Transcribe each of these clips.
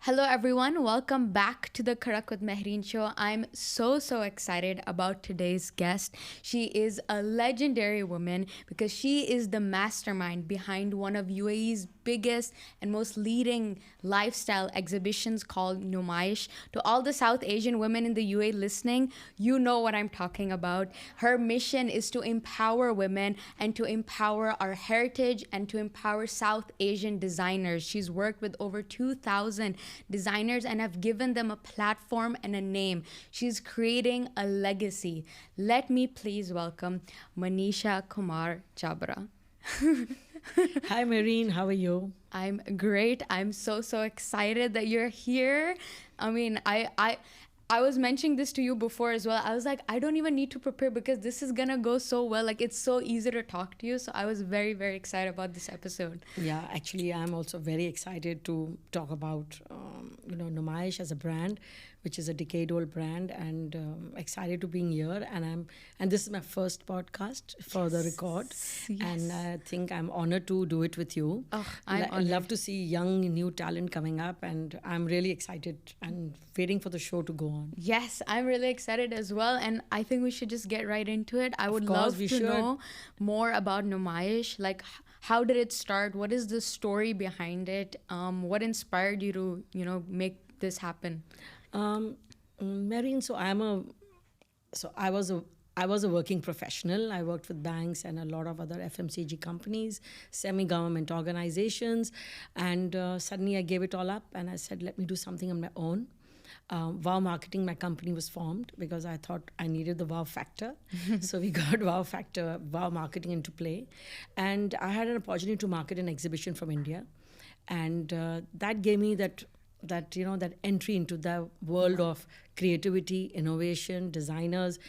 Hello, everyone. Welcome back to the Karak with Mehreen show. I'm so excited about today's guest. She is a legendary woman because she is the mastermind behind one of UAE's biggest and most leading lifestyle exhibitions called Numaish. To all the South Asian women in the UAE listening, you know what I'm talking about. Her mission is to empower women and to empower our heritage and to empower South Asian designers. She's worked with over 2,000 designers and have given them a platform and a name. She's creating a legacy. Let me please welcome Manisha Chhabra. Hi, Marine. How are you? I'm great. I'm so excited that you're here. I mean, I was mentioning this to you before as well. I was like, I don't even need to prepare because this is gonna go so well. Like, it's so easy to talk to you. So I was very excited about this episode. Yeah, actually, I'm also very excited to talk about, Numaish as a brand, which is a decade-old brand, and excited to being here. And this is my first podcast for the record, and I think I'm honored to do it with you. Oh, I love to see young, new talent coming up, and I'm really excited and waiting for the show to go on. Yes, I'm really excited as well, and I think we should just get right into it. I would love to know more about Numaish. Like, how did it start? What is the story behind it? What inspired you to, make this happen? Marine, I was a working professional. I worked with banks and a lot of other FMCG companies, semi-government organizations, and suddenly I gave it all up and I said, let me do something on my own. Wow Marketing, my company, was formed because I thought I needed the wow factor. So we got wow Marketing into play. And I had an opportunity to market an exhibition from India. And that gave me that entry into the world of creativity, innovation, designers,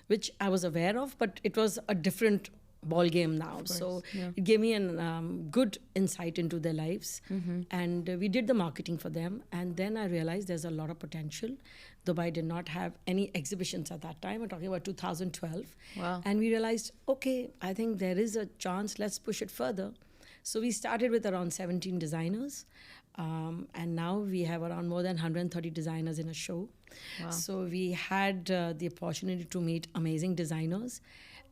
which I was aware of, but it was a different ball game now. So it gave me a good insight into their lives. And we did the marketing for them. And then I realized there's a lot of potential. Dubai did not have any exhibitions at that time. We're talking about 2012. Wow. And we realized, okay, I think there is a chance. Let's push it further. So we started with around 17 designers. And now we have around more than 130 designers in a show. Wow. So we had the opportunity to meet amazing designers.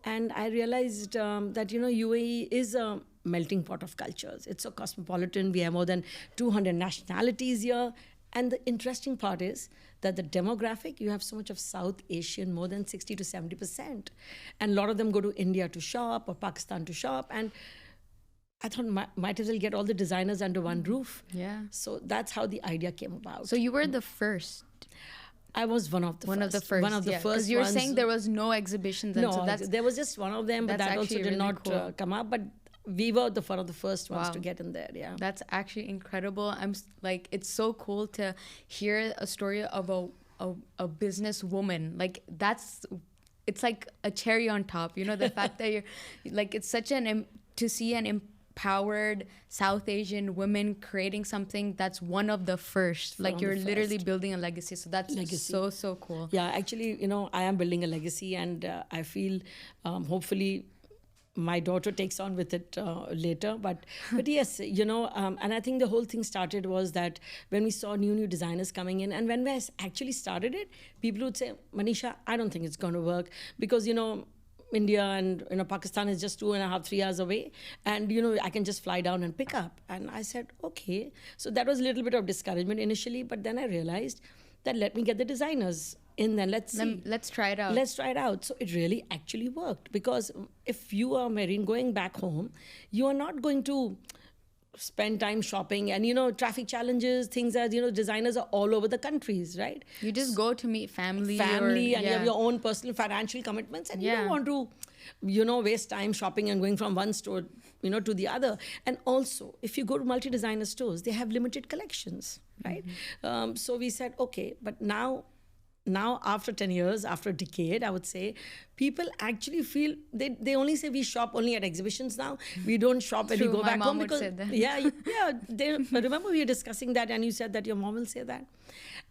And I realized that, UAE is a melting pot of cultures. It's so cosmopolitan. We have more than 200 nationalities here. And the interesting part is that the demographic, you have so much of South Asian, more than 60 to 70%. And a lot of them go to India to shop or Pakistan to shop. And I thought might as well get all the designers under one roof. Yeah. So that's how the idea came about. So you were the first. I was one of the first. One of the first. Because you're saying there was no exhibitions. No, so there was just one of them, but that also did really not cool. come up. But we were one of the first ones to get in there. Yeah. That's actually incredible. It's so cool to hear a story of a businesswoman. Like, it's like a cherry on top. The fact that you're like, it's such to see an empowered South Asian women creating something that's one of the first. Like, you're literally building a legacy. So that's so cool. Yeah, actually, I am building a legacy, and I feel hopefully my daughter takes on with it later. But yes, and I think the whole thing started was that when we saw new designers coming in, and when we actually started it, people would say, Manisha, I don't think it's going to work because, India and Pakistan is just 2.5, 3 hours away, and I can just fly down and pick up. And I said, okay. So that was a little bit of discouragement initially, but then I realized that let me get the designers in, then let's see. Let's try it out. Let's try it out. So it really actually worked, because if you are Marine going back home, you are not going to spend time shopping, and traffic challenges, things as designers are all over the countries, right? You just go to meet family and you have your own personal financial commitments, and you don't want to waste time shopping and going from one store to the other. And also, if you go to multi-designer stores, they have limited collections, right? So we said, okay, but now after 10 years, after a decade, I would say, people actually feel they only say we shop only at exhibitions now. We don't shop when we go back home. Would say that. Remember we were discussing that, and you said that your mom will say that.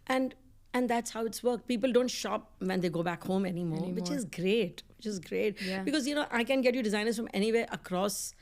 And that's how it's worked. People don't shop when they go back home anymore. Which is great. Yeah. Because, I can get you designers from anywhere across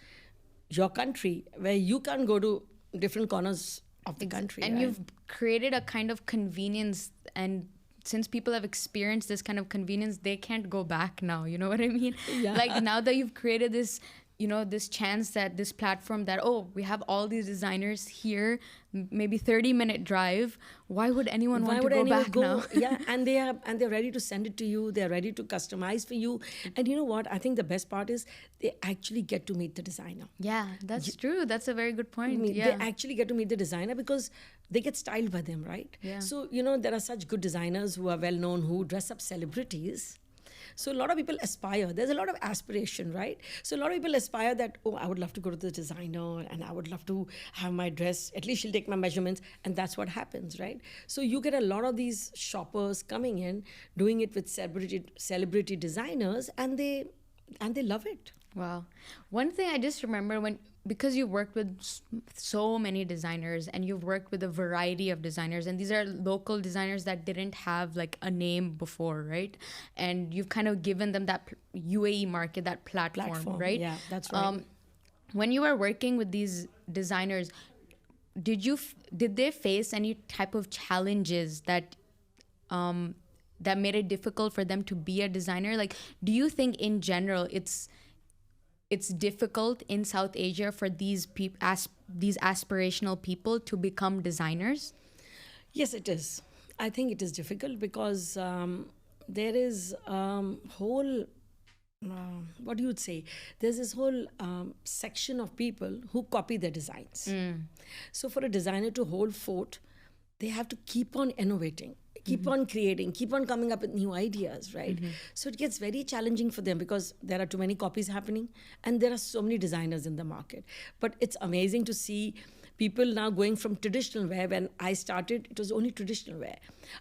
your country where you can't go to different corners of the country. And right? you've created a kind of convenience, and since people have experienced this kind of convenience, they can't go back now. You know what I mean? Yeah. Like now that you've created this, this chance, that this platform, that, oh, we have all these designers here, maybe 30-minute drive. Why would anyone want to go back now? Yeah, and they're ready to send it to you. They're ready to customize for you. And you know what? I think the best part is they actually get to meet the designer. Yeah, that's true. That's a very good point. They Yeah. actually get to meet the designer because they get styled by them, right? Yeah. So, there are such good designers who are well known, who dress up celebrities. So a lot of people aspire. There's a lot of aspiration, right? So a lot of people aspire that, oh, I would love to go to the designer and I would love to have my dress. At least she'll take my measurements. And that's what happens, right? So you get a lot of these shoppers coming in, doing it with celebrity designers, and they love it. Wow. One thing I just remember, because you've worked with so many designers and you've worked with a variety of designers, and these are local designers that didn't have like a name before, right? And you've kind of given them that UAE market, that platform, right? Yeah, that's right. When you were working with these designers, did they face any type of challenges that made it difficult for them to be a designer? Like, do you think in general it's difficult in South Asia for these aspirational people to become designers? Yes, it is. I think it is difficult because there is whole, what do you would say? There's this whole section of people who copy their designs. So for a designer to hold fort, they have to keep on innovating, keep on creating, keep on coming up with new ideas, right? So it gets very challenging for them because there are too many copies happening and there are so many designers in the market. But it's amazing to see people now going from traditional wear. When I started, it was only traditional wear.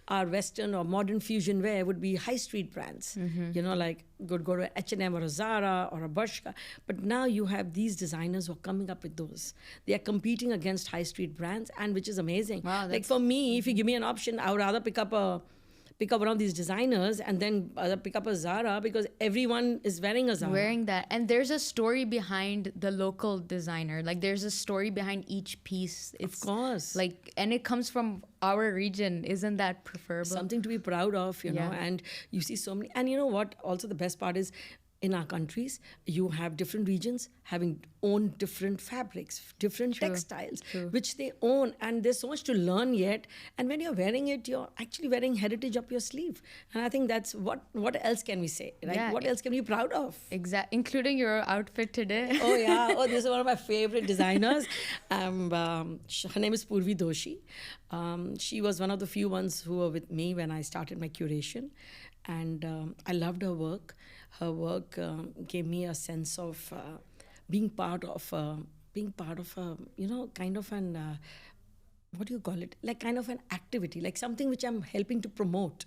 Our Western or modern fusion wear would be high street brands, like go to H&M or a Zara or a Bershka. But now you have these designers who are coming up with those. They are competing against high street brands, and which is amazing. Wow, like for me, if you give me an option, I would rather pick up one of these designers and then pick up a Zara because everyone is wearing a Zara. Wearing that. And there's a story behind the local designer. Like, there's a story behind each piece. Of course. Like, and it comes from our region. Isn't that preferable? Something to be proud of, you know. And you see so many. And you know what? Also, the best part is, in our countries, you have different regions having own different fabrics, different textiles, which they own. And there's so much to learn yet. And when you're wearing it, you're actually wearing heritage up your sleeve. And I think that's what else can we say? Right? Yeah. What else can we be proud of? Exactly. Including your outfit today. Oh, yeah. Oh, this is one of my favorite designers. Her name is Purvi Doshi. She was one of the few ones who were with me when I started my curation. And I loved her work. Her work gave me a sense of being part of a, kind of an, what do you call it? Like kind of an activity, like something which I'm helping to promote,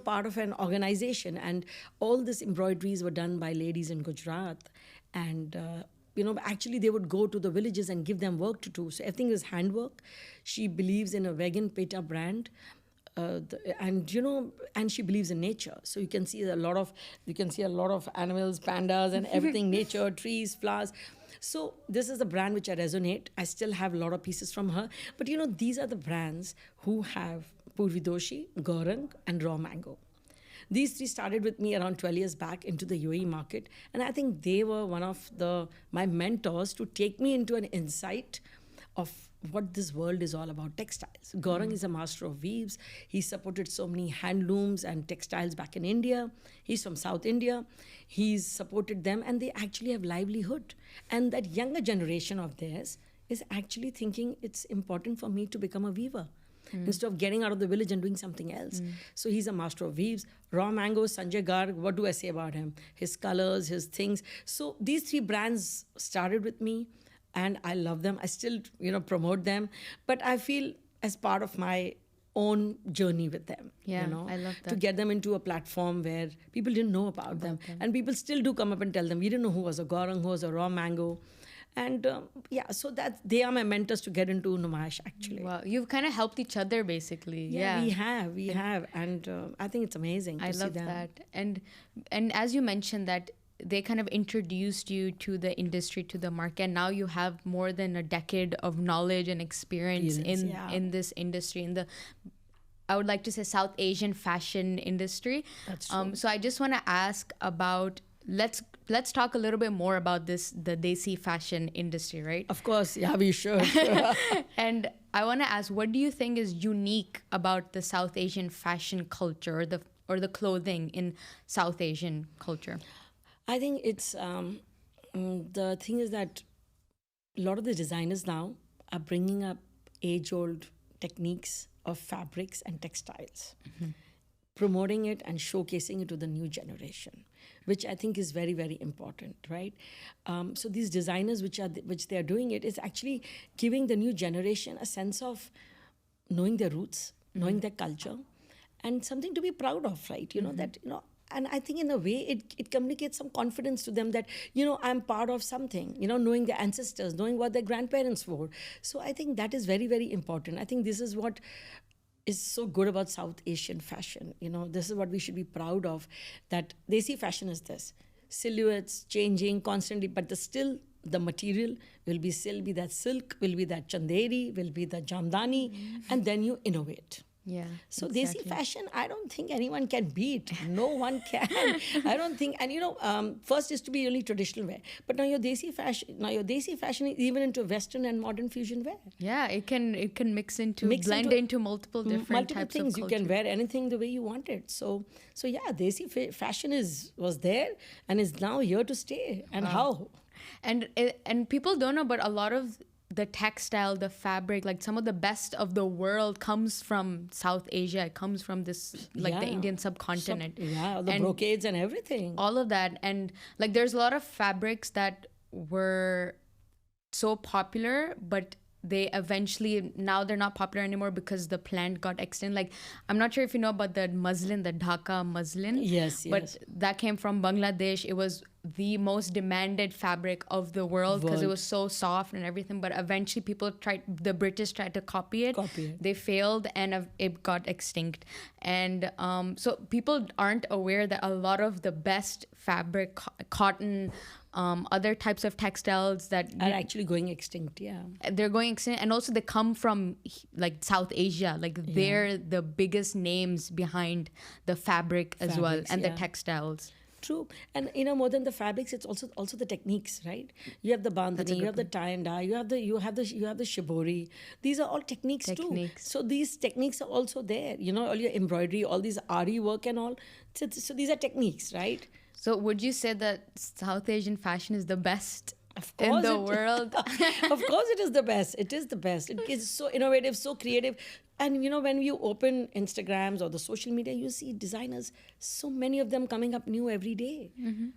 part of an organization. And all these embroideries were done by ladies in Gujarat. And, actually they would go to the villages and give them work to do. So everything is handwork. She believes in a vegan peta brand. And she believes in nature. So you can see a lot of animals, pandas, and everything, nature, trees, flowers. So this is the brand which I resonate. I still have a lot of pieces from her. But these are the brands who have Purvi Doshi, Gaurang, and Raw Mango. These three started with me around 12 years back into the UAE market. And I think they were one of my mentors to take me into an insight of what this world is all about, textiles. Gaurang is a master of weaves. He supported so many handlooms and textiles back in India. He's from South India. He's supported them and they actually have livelihood. And that younger generation of theirs is actually thinking it's important for me to become a weaver instead of getting out of the village and doing something else. So he's a master of weaves. Raw Mango, Sanjay Garg, what do I say about him? His colors, his things. So these three brands started with me. And I love them. I still, promote them. But I feel as part of my own journey with them. Yeah, I love that. To get them into a platform where people didn't know about them. And people still do come up and tell them, we didn't know who was a Gaurang, who was a Raw Mango. And so that they are my mentors to get into Numaish, actually. Wow, you've kind of helped each other, basically. Yeah, we have. And I think it's amazing to see them. I love that. And as you mentioned that they kind of introduced you to the industry, to the market. Now you have more than a decade of knowledge and experience in this industry, in the, I would like to say, South Asian fashion industry. That's true. So I just want to ask about, let's talk a little bit more about this, the Desi fashion industry, right? Of course, yeah, we should. And I want to ask, what do you think is unique about the South Asian fashion culture, or the clothing in South Asian culture? I think it's the thing is that a lot of the designers now are bringing up age-old techniques of fabrics and textiles, promoting it and showcasing it to the new generation, which I think is very, very important, right? So these designers, which they are doing it, is actually giving the new generation a sense of knowing their roots, knowing their culture, and something to be proud of, right? That, and I think in a way it communicates some confidence to them that, I'm part of something, knowing their ancestors, knowing what their grandparents wore. So I think that is very, very important. I think this is what is so good about South Asian fashion. This is what we should be proud of, that Desi fashion is this. Silhouettes changing constantly, but the material will be that silk, will be that chanderi, will be the jamdani, and then you innovate. Yeah. So Desi fashion, I don't think anyone can beat. No one can. I don't think. And first is to be really traditional wear, but now your Desi fashion is even into Western and modern fusion wear. Yeah, it can blend into multiple different types things. of You culture. can wear anything the way you want it. So yeah, Desi fashion was there and is now here to stay. And how? And people don't know, but a lot of the textile, the fabric, like some of the best of the world comes from South Asia. It comes from this, the Indian subcontinent. The brocades and everything. All of that. And like there's a lot of fabrics that were so popular, but they eventually, now they're not popular anymore because the plant got extinct. Like, I'm not sure if you know about the muslin, the Dhaka muslin. Yes. But that came from Bangladesh. It was the most demanded fabric of the world because it was so soft and everything. But eventually the British tried to copy it. They failed and it got extinct. And so people aren't aware that a lot of the best fabric, cotton, other types of textiles that are actually going extinct. They're going extinct, and also they come from like South Asia. Like they're the biggest names behind the fabric as well, and the textiles. True. And more than the fabrics, it's also the techniques, right? You have the bandhani, you have the tie and dye, you have the shibori. These are all techniques too. So these techniques are also there. All your embroidery, all these ari work and all. So these are techniques, right? So would you say that South Asian fashion is the best in the world? Of course it is the best. It is the best. It is so innovative, so creative. And when you open Instagrams or the social media, you see designers, so many of them coming up new every day.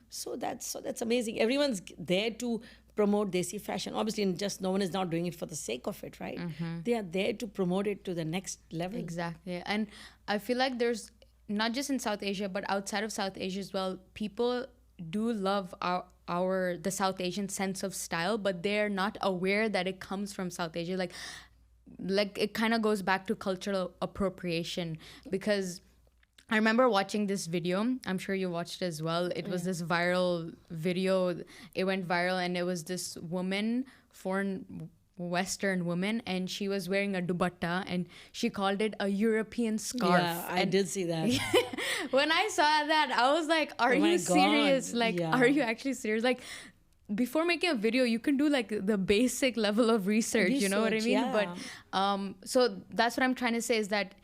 So that's amazing. Everyone's there to promote Desi fashion. Obviously, just no one is not doing it for the sake of it, right? They are there to promote it to the next level. Exactly. And I feel like there's, not just in South Asia, but outside of South Asia as well, people do love the South Asian sense of style, but they're not aware that it comes from South Asia. Like it kind of goes back to cultural appropriation, because I remember watching this video. I'm sure you watched it as well. It was this viral video. It went viral, and it was this woman, foreign Western woman, and she was wearing a dupatta, and she called it a European scarf. Yeah, I did see that. When I saw that, I was like, are you serious? Like, are you actually serious? Like, before making a video, you can do like the basic level of research, you know what I mean? Yeah. But so that's what I'm trying to say, is that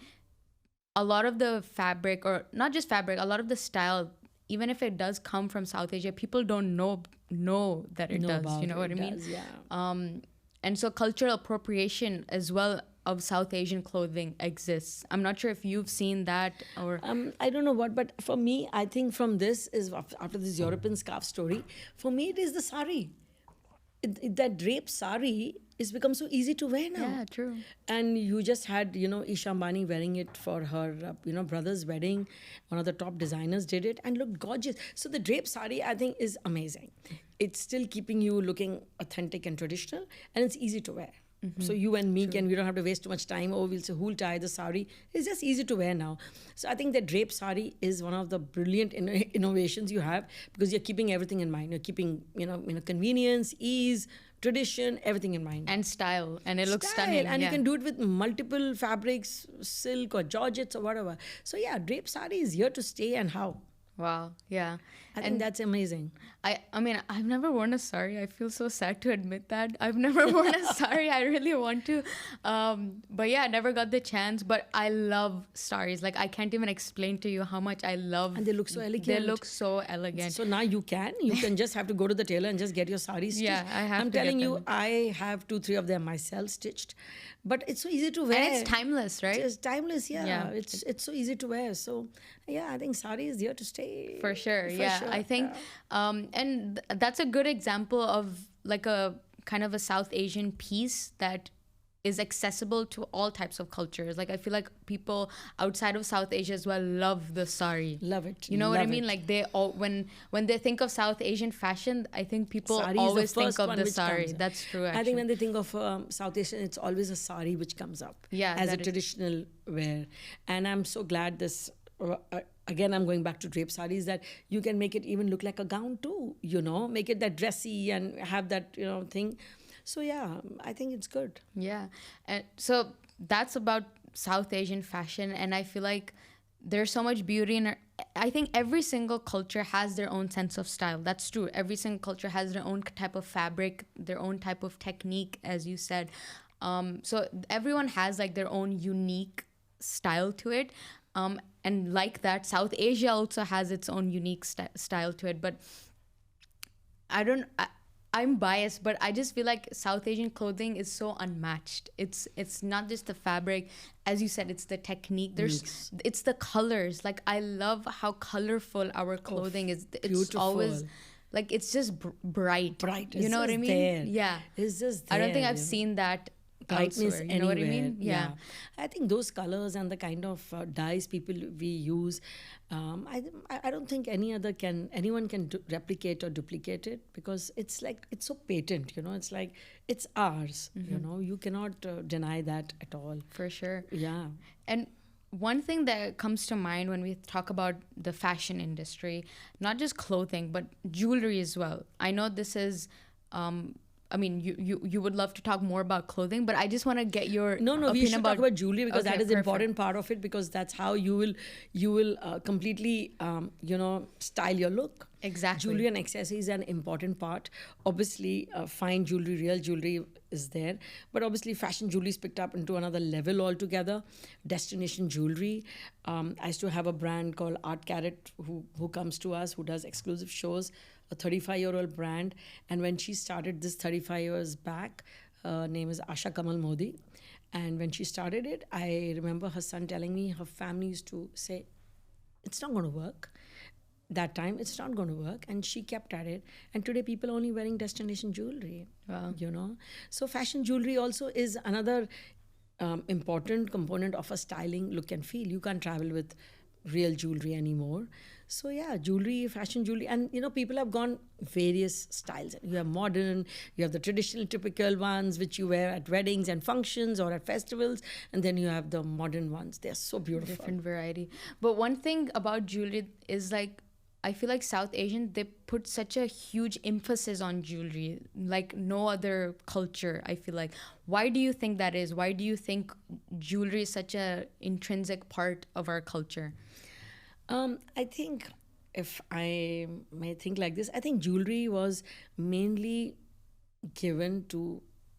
a lot of the fabric, or not just fabric, a lot of the style, even if it does come from South Asia, people don't know that it does. You know what I mean? And so cultural appropriation as well of South Asian clothing exists. I'm not sure if you've seen that, or I don't know what, but for me, I think from this is, after this European scarf story, for me it is the sari. That draped sari is become so easy to wear now. Yeah, true. And you just had, Isha Ambani wearing it for her, brother's wedding. One of the top designers did it and looked gorgeous. So the draped sari, I think, is amazing. It's still keeping you looking authentic and traditional, and it's easy to wear. So you and me we don't have to waste too much time. Oh, we'll say who'll tie the sari. It's just easy to wear now. So I think the drape sari is one of the brilliant innovations you have, because you're keeping everything in mind. You're keeping convenience, ease, tradition, everything in mind. And style, and it looks Style, stunning. and yeah. you can do it with multiple fabrics, silk or georgettes or whatever. So yeah, drape sari is here to stay, and how. Wow. Yeah. I think that's amazing. I mean, I've never worn a sari. I feel so sad to admit that. I've never worn a sari. I really want to. But yeah, I never got the chance. But I love saris. Like, I can't even explain to you how much I love. And they look so elegant. They look so elegant. So now you can just have to go to the tailor and just get your saris stitched. Yeah, I have I'm to get telling you, them. I have 2-3 of them myself stitched. But it's so easy to wear. And it's timeless, right? It's timeless, yeah. Yeah. It's so easy to wear. So yeah, I think sari is here to stay. For sure, yeah. sure, I think, and that's a good example of like a kind of a South Asian piece that is accessible to all types of cultures. Like, I feel like people outside of South Asia as well love the sari. Love it. You know what I Love mean? it. Like, they all when they think of South Asian fashion, I think people Sari is the always think first of one the which sari. comes up. That's true. Actually. I think when they think of South Asian, it's always a sari which comes up Yeah, as a that is- traditional wear. And I'm so glad this, again, I'm going back to drape saris, that you can make it even look like a gown too, make it that dressy and have that, thing. So yeah, I think it's good. Yeah. And so that's about South Asian fashion. And I feel like there's so much beauty in it. I think every single culture has their own sense of style. That's true. Every single culture has their own type of fabric, their own type of technique, as you said. So everyone has like their own unique style to it. And like that, South Asia also has its own unique style to it. But I'm biased, but I just feel like South Asian clothing is so unmatched. It's not just the fabric, as you said, it's the technique. It's the colors. Like, I love how colorful our clothing is. It's beautiful. always like, it's just bright. Bright. You It's know what I just mean? there. Yeah. It's just I don't think there, I've seen that brightness elsewhere. You know what I anywhere. mean? Yeah. I think those colors and the kind of dyes we use, I don't think anyone can replicate or duplicate it, because it's so patent. It's like it's ours. You cannot deny that at all. For sure. Yeah. And one thing that comes to mind when we talk about the fashion industry, not just clothing, but jewelry as well. I know this is, I mean, you would love to talk more about clothing, but I just want to get your No, opinion we should talk about jewelry, because Okay, that is perfect. important part of it, because that's how you will completely style your look. Exactly. Jewelry and accessories are an important part. Obviously, fine jewelry, real jewelry is there, but obviously fashion jewelry is picked up into another level altogether. Destination jewelry. I used to have a brand called Art Carrot who comes to us, who does exclusive shows. A 35-year-old brand, and when she started this 35 years back, her name is Asha Kamal Modi, and when she started it, I remember her son telling me her family used to say, it's not going to work. That time, it's not going to work, and she kept at it, and today people are only wearing destination jewelry. Wow. So fashion jewelry also is another important component of a styling look and feel. You can't travel with real jewelry anymore. So yeah, jewelry, fashion jewelry, and people have gone various styles. You have modern, you have the traditional typical ones which you wear at weddings and functions or at festivals, and then you have the modern ones. They're so beautiful. Different variety. But one thing about jewelry is, like, I feel like South Asian, they put such a huge emphasis on jewelry, like no other culture, I feel like. Why do you think that is? Why do you think jewelry is such an intrinsic part of our culture? I think, if I may think like this, I think jewelry was mainly given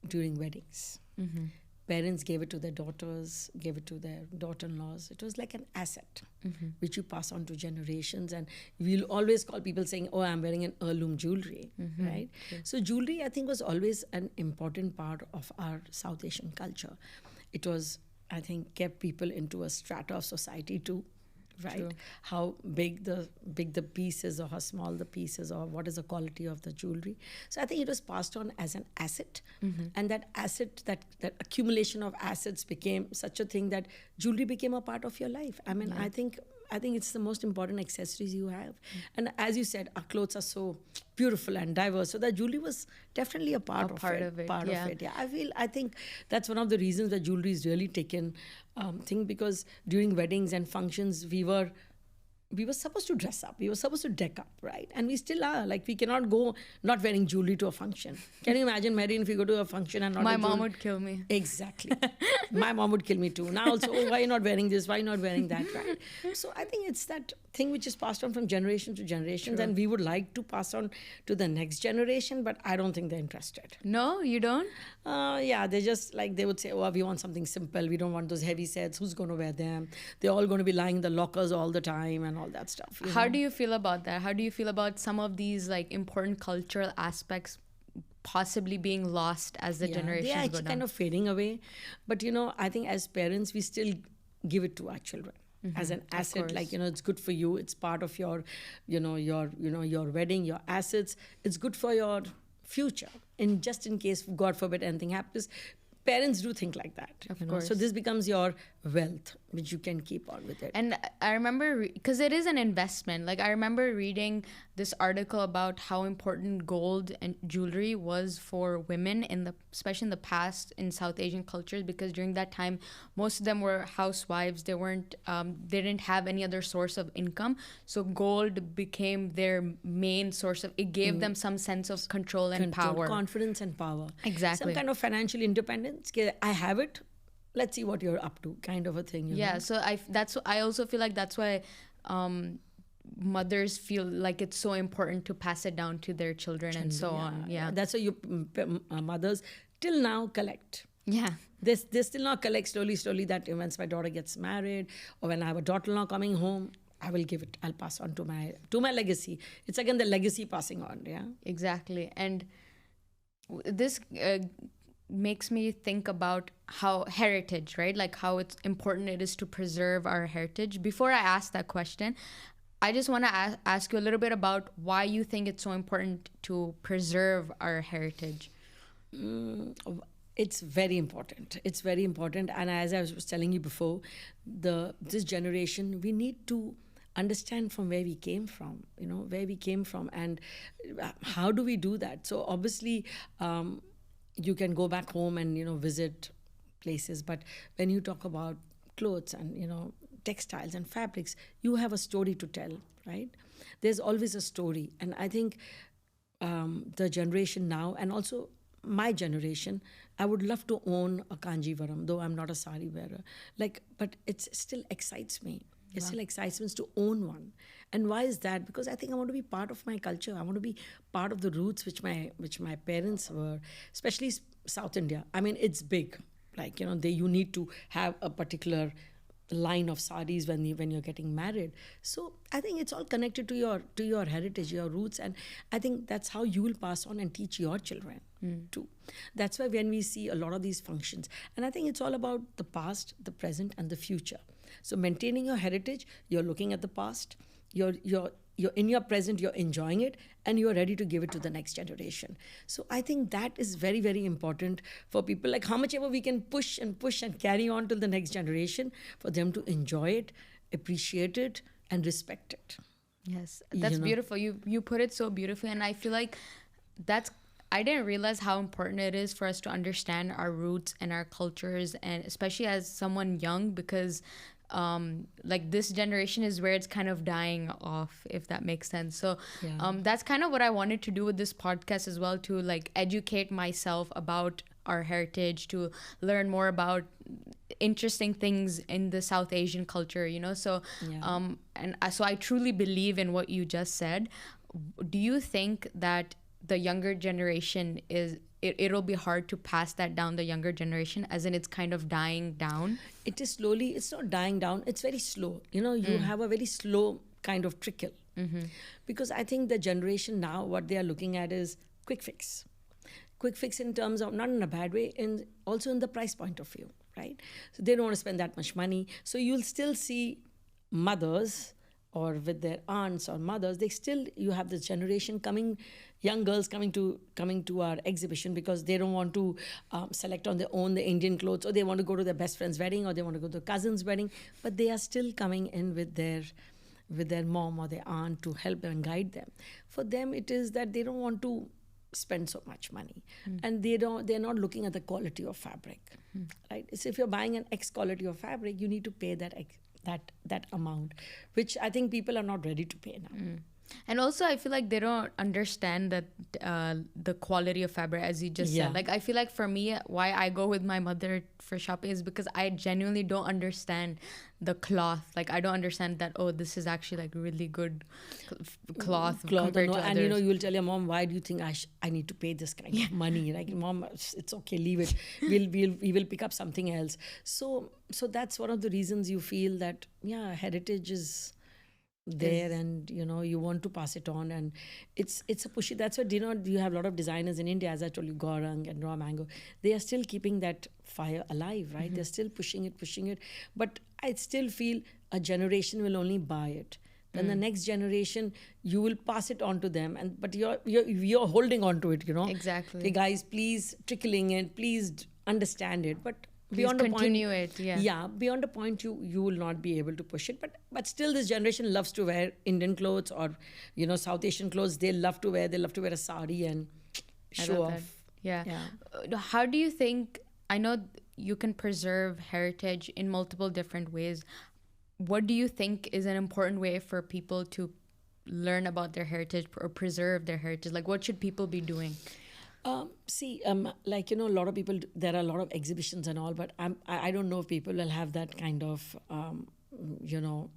during weddings. Mm-hmm. Parents gave it to their daughters, gave it to their daughter-in-laws. It was like an asset, which you pass on to generations. And we'll always call people saying, oh, I'm wearing an heirloom jewelry, right? Okay. So jewelry, I think, was always an important part of our South Asian culture. It was, I think, kept people into a strata of society too. Right, True. How big the piece is, or how small the piece is, or what is the quality of the jewelry. So I think it was passed on as an asset, and that asset, that accumulation of assets became such a thing that jewelry became a part of your life. I mean, I think I think it's the most important accessories you have. And as you said, our clothes are so beautiful and diverse. So that jewelry was definitely a part, of it. Part yeah. of it. Yeah. I think that's one of the reasons that jewelry is really taken thing, because during weddings and functions, we were supposed to dress up. We were supposed to deck up, right? And we still are. Like, we cannot go not wearing jewelry to a function. Can you imagine, Marion, if you go to a function and not My wear mom jewelry? would kill me. Exactly. My mom would kill me too. Now also, oh, why are you not wearing this? Why are you not wearing that, right? So I think it's that thing which is passed on from generation to generation. And we would like to pass on to the next generation, but I don't think they're interested. No, you don't? Yeah, they just like, they would say, oh, we want something simple. We don't want those heavy sets. Who's going to wear them? They're all going to be lying in the lockers all the time and all that stuff. How do you feel about that? How do you feel about some of these like important cultural aspects possibly being lost as the generations they're go actually down? kind of fading away. But, I think as parents, we still give it to our children. As an asset, like, it's good for you. It's part of your, your wedding, your assets. It's good for your future. And just in case, God forbid, anything happens, parents do think like that. Of course. So this becomes your wealth, which you can keep on with it. And I remember, because it is an investment, like I remember reading this article about how important gold and jewelry was for women, especially in the past in South Asian cultures, because during that time, most of them were housewives. They didn't have any other source of income. So gold became their main source of, it gave them some sense of control and power. Confidence and power. Exactly. Some kind of financial independence. I have it. Let's see what you're up to, kind of a thing. You know? So I also feel like that's why mothers feel like it's so important to pass it down to their children and so on. Yeah, that's why mothers till now collect. Yeah, They still now collect slowly that once my daughter gets married or when I have a daughter-in-law coming home, I will give it. I'll pass on to my legacy. It's again the legacy passing on. Yeah, exactly. And this makes me think about how heritage, right? Like how it's important it is to preserve our heritage. Before I ask that question, I just want to ask you a little bit about why you think it's so important to preserve our heritage. It's very important. It's very important. And as I was telling you before, this generation, we need to understand from where we came from, and how do we do that? So obviously, you can go back home and, visit places. But when you talk about clothes and, textiles and fabrics, you have a story to tell, right? There's always a story. And I think the generation now, and also my generation, I would love to own a Kanjivaram, though I'm not a sari wearer. But it still excites me. It still excites me to own one. And why is that? Because I think I want to be part of my culture. I want to be part of the roots which my parents were, especially South India. I mean, it's big. You need to have a particular line of saris when you're getting married. So I think it's all connected to your heritage, your roots, and I think that's how you will pass on and teach your children too. That's why when we see a lot of these functions, and I think it's all about the past, the present, and the future. So maintaining your heritage, you're looking at the past, you're in your present, you're enjoying it, and you're ready to give it to the next generation. So I think that is very, very important for people. Like how much ever we can push and carry on to the next generation for them to enjoy it, appreciate it, and respect it. Yes, that's beautiful. You put it so beautifully, and I feel like I didn't realize how important it is for us to understand our roots and our cultures, and especially as someone young, because this generation is where it's kind of dying off, if that makes sense. So that's kind of what I wanted to do with this podcast as well, to educate myself about our heritage, to learn more about interesting things in the South Asian culture, so so I truly believe in what you just said. Do you think that the younger generation it'll be hard to pass that down, the younger generation, as in it's kind of dying down? It is slowly. It's not dying down. It's very slow. You have a very slow kind of trickle. Because I think the generation now, what they are looking at is quick fix. Quick fix in terms of, not in a bad way, and also in the price point of view, right? So they don't want to spend that much money. So you'll still see mothers or with their aunts or mothers, they still, you have this generation coming, young girls coming to our exhibition because they don't want to select on their own the Indian clothes, or they want to go to their best friend's wedding, or they want to go to their cousin's wedding, but they are still coming in with their mom or their aunt to help them and guide them. For them, it is that they don't want to spend so much money, and they're not looking at the quality of fabric, right? So if you're buying an X quality of fabric, you need to pay that amount, which I think people are not ready to pay now. And also, I feel like they don't understand that the quality of fabric, as you just Yeah. said. Like, I feel like for me, why I go with my mother for shopping is because I genuinely don't understand the cloth. Like, I don't understand that, oh, this is actually like really good cloth compared no, to and others. you will tell your mom, why do you think I need to pay this kind of money? Like, mom, it's okay, leave it. We will pick up something else. So that's one of the reasons you feel that heritage is there, and you want to pass it on, and it's a pushy. That's why you have a lot of designers in India, as I told you, Gaurang and Raw Mango. They are still keeping that fire alive, right? They're still pushing it. But I still feel a generation will only buy it. Then the next generation, you will pass it on to them, but you're holding on to it. Exactly. Okay, guys, please trickling it, please understand it, but beyond continue a point, it, beyond a point, you will not be able to push it. But still, this generation loves to wear Indian clothes, or South Asian clothes. They love to wear a sari and I show love that. off. Yeah. Yeah. How do you think, I know you can preserve heritage in multiple different ways. What do you think is an important way for people to learn about their heritage or preserve their heritage? Like, what should people be doing? Like, a lot of people, there are a lot of exhibitions and all, but I don't know if people will have that kind of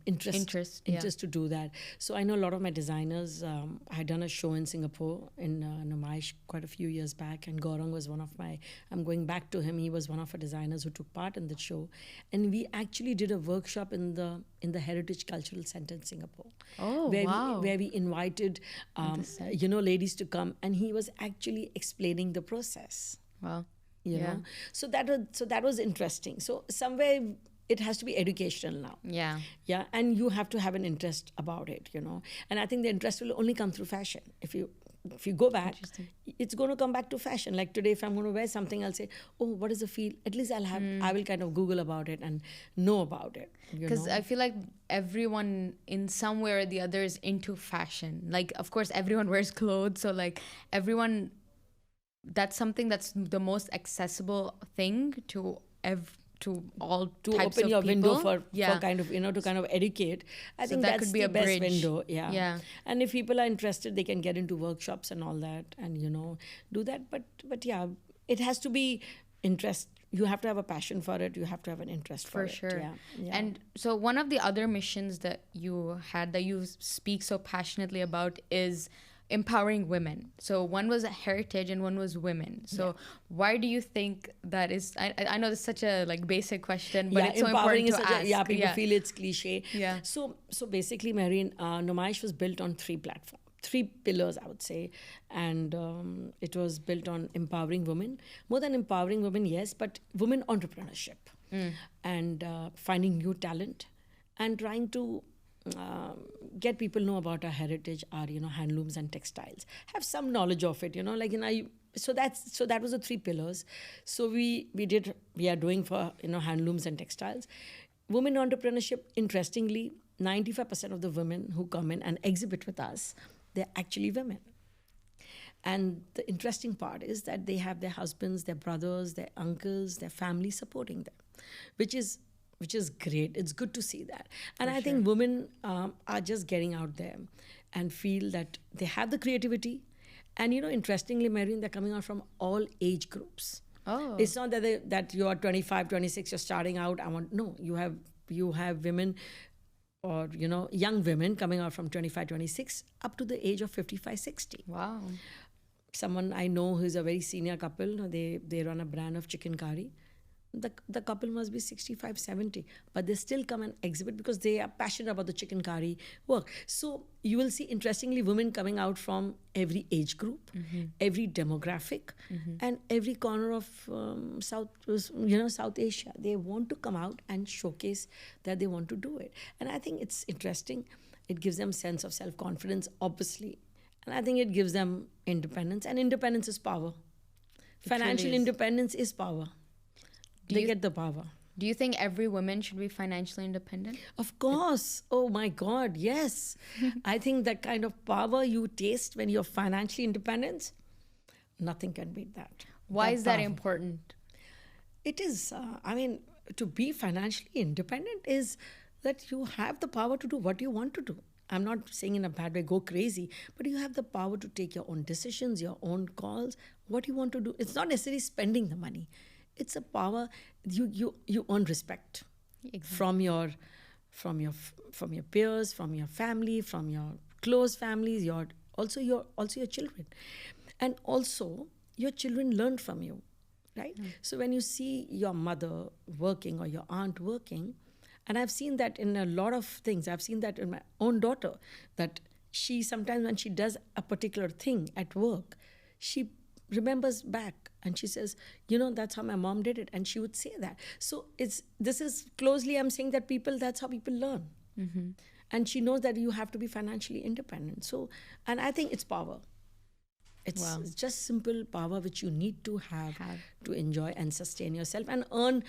interest to do that. So I know a lot of my designers. I had done a show in Singapore in Numaish quite a few years back, and Gaurang was one of my. I'm going back to him. He was one of our designers who took part in the show, and we actually did a workshop in the Heritage Cultural Center in Singapore. Oh, wow. Where we invited ladies to come, and he was actually explaining the process. Wow. You know, so that was interesting. So somewhere it has to be educational now. Yeah. And you have to have an interest about it, and I think the interest will only come through fashion. If you go back, it's going to come back to fashion. Like today, if I'm going to wear something, I'll say, oh, what is the feel? At least I will kind of Google about it and know about it. Because I feel like everyone in some way or the other is into fashion. Like, of course, everyone wears clothes, so like everyone, that's something that's the most accessible thing to all to types open of your people. window for kind of to kind of educate. I think that that's could be the a best bridge. window. Yeah. And if people are interested, they can get into workshops and all that, and do that. But yeah, it has to be interest. You have to have a passion for it. You have to have an interest for it. For sure. Yeah. And so one of the other missions that you had that you speak so passionately about is empowering women. So one was heritage and one was women. So why do you think that is? I know it's such a like basic question, but it's so important to ask. People feel it's cliche. Yeah. So basically, Marine, Numaish was built on three pillars, I would say, and it was built on empowering women. More than empowering women, yes, but women entrepreneurship and finding new talent and trying to get people know about our heritage, our handlooms and textiles, have some knowledge of it, so that was the three pillars. So we are doing for handlooms and textiles. Women entrepreneurship, interestingly, 95% of the women who come in and exhibit with us, they're actually women. And the interesting part is that they have their husbands, their brothers, their uncles, their family supporting them, which is great. It's good to see that. And I think women are just getting out there and feel that they have the creativity. And, interestingly, Marine, they're coming out from all age groups. Oh. It's not that you are 25, 26, you're starting out. No, you have women or, young women coming out from 25, 26 up to the age of 55, 60. Wow. Someone I know who's a very senior couple, they run a brand of chicken curry. The couple must be 65, 70, but they still come and exhibit because they are passionate about the chicken curry work. So you will see, interestingly, women coming out from every age group, every demographic, and every corner of South Asia. They want to come out and showcase that they want to do it. And I think it's interesting. It gives them sense of self-confidence, obviously. And I think it gives them independence. And independence is power. Financial truly is. independence is power. Do They you get the power. do you think every woman should be financially independent? Of course. Oh my God, yes. I think that kind of power you taste when you're financially independent, nothing can beat that. Why is that power. important? It is, to be financially independent is that you have the power to do what you want to do. I'm not saying in a bad way, go crazy, but you have the power to take your own decisions, your own calls, what you want to do. It's not necessarily spending the money. It's a power. You earn respect from your peers, from your family, from your close families, your children, and also your children learn from you, right? So when you see your mother working or your aunt working, and I've seen that in a lot of things. I've seen that in my own daughter, that she sometimes when she does a particular thing at work, she remembers back and she says, that's how my mom did it. And she would say that. So this is closely, I'm saying that that's how people learn. And she knows that you have to be financially independent. So, and I think it's power. It's just simple power which you need to have to enjoy and sustain yourself and earn.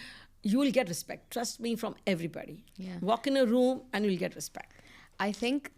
You will get respect. Trust me, from everybody. Yeah. Walk in a room and you'll get respect. I think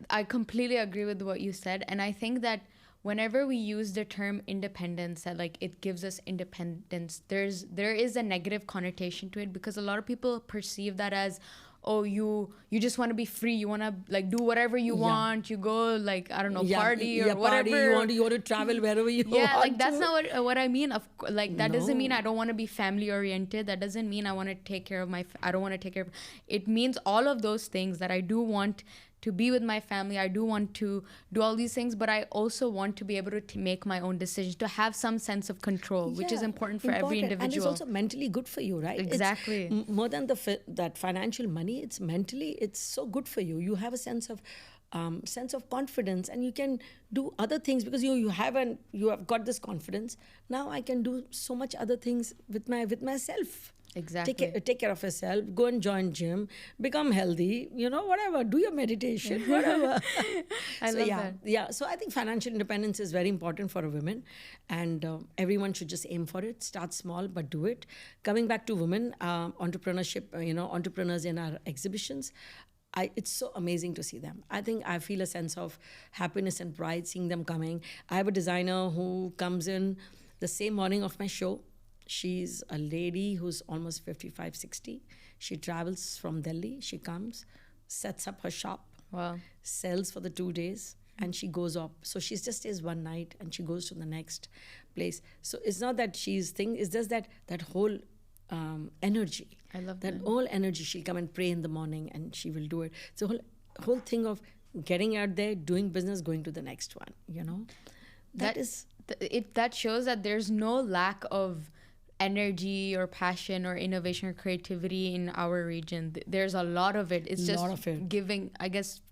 I completely agree with what you said. And I think that whenever we use the term independence, that like it gives us independence, there is a negative connotation to it, because a lot of people perceive that as, oh, you just want to be free, you want to like do whatever you want, you go like, I don't know, party or whatever, you want to travel wherever you want. Like that's not what I mean. That doesn't mean I don't want to be family oriented. That doesn't mean I want to take care of I don't want to take care of. It means all of those things, that I do want to be with my family. I do want to do all these things, but I also want to be able to make my own decisions, to have some sense of control, which is important for every individual. And it's also mentally good for you, right? Exactly. It's more than that financial money, it's mentally, it's so good for you. You have a sense of confidence, and you can do other things because you have got this confidence. Now I can do so much other things with myself. Exactly. Take care of yourself. Go and join gym. Become healthy. Whatever. Do your meditation. Whatever. I love that. Yeah. So I think financial independence is very important for a woman, and everyone should just aim for it. Start small, but do it. Coming back to women entrepreneurship, entrepreneurs in our exhibitions. It's so amazing to see them. I think I feel a sense of happiness and pride seeing them coming. I have a designer who comes in the same morning of my show. She's a lady who's almost 55, 60. She travels from Delhi. She comes, sets up her shop, sells for the 2 days, and she goes up. So she just stays one night and she goes to the next place. So it's not that it's just that whole energy. I love that whole energy. She'll come and pray in the morning and she will do it. It's a whole thing of getting out there, doing business, going to the next one, That shows that there's no lack of energy or passion or innovation or creativity in our region. There's a lot of it. It's just